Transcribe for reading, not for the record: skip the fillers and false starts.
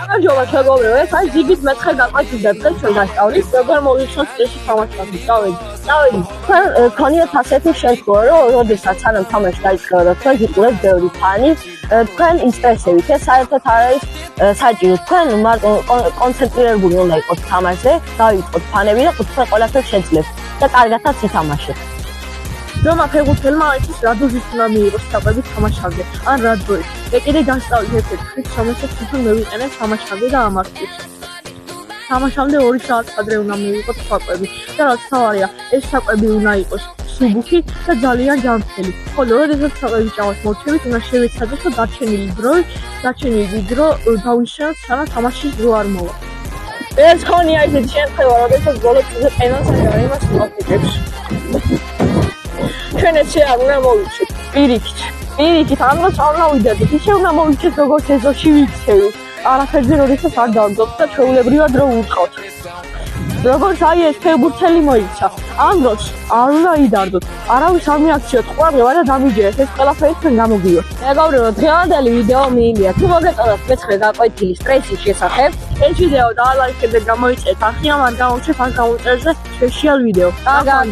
გამარჯობა მეგობრებო, ეს არის ძიგით მეცხრე გაკვეთის და დღეს ჩვენ გასწავლით როგორ მოვიხსნათ წესი თამაშები. წავედით. თქვენ გქონიათ ასეთი შემთხვევა, რომ როდესაც სანამ თამაში დაიწყება და თქვენ გიყურებთ ბევრი ფანი, თქვენ ისტრესებით. ეს საერთოდ არ არის საჭირო. თქვენ მარტო კონცენტრირებული უნდა იყოთ თამაშზე, დავიწყოთ ფანები და თქვენ ყველაფერს შეძლებთ და კარგათაც ითამაშეთ. რომა ფეხბურთელმა აიცის რა დოზით უნდა მიიღოს საკვებით თამაშამდე, ან რა დროით. მე კიდე გასწავლით ერთ-ერთ ხის, რომელსაც თვითონ მევიყენებ თამაშამდე და ამართლებს. თამაშამდე 2 საათს ადრე უნდა მივიღოთ საკვები და რაც თავარია, ეს საკვები უნდა იყოს სუბუქი და ძალიან ჯანმრთელი. ხოლო როდესაც საკვები ჭამას მოვჩებით, უნდა შევეცადოთ, რომ დარჩენილი დრო დავიშალოთ, სანამ თამაშის დრო არ მოვა. ეს ხონია ისეთი შემთხვევა, როდესაც ბოლო წუთზე პენალტს არ იმას მოახერხებს. ჩვენ ესე არ უნდა მოვიქცეთ. პირიქით, ამ დროს არ უნდა ვიდოდეთ. ისე უნდა მოვიქცეთ, როგორც ეზოში ვიქცევით. არაფერზე როდესაც არ დავდოთ და ჩვეულებრივად რო ვუწყოთ. როგორც აი ეს ფეხბურთელი მოიქცა. ამ დროს არ უნდა იდარდოთ. არავის არ მიაქციოთ ყურადღება და დამიჯერეთ. ეს ყველაფერი თქვენ გამოგვიოს. მეგობრებო, დღევანდელი ვიდეო მიიღია. თუ მოგეწონათ მეცხრე გაკვეთილი სტრესის შესახებ, ეს ვიდეო დაალაიქეთ და გამოიწერეთ. ახლა მან გამოჩეთ ან გამოწერზე სპეციალ ვიდეო. კარგად.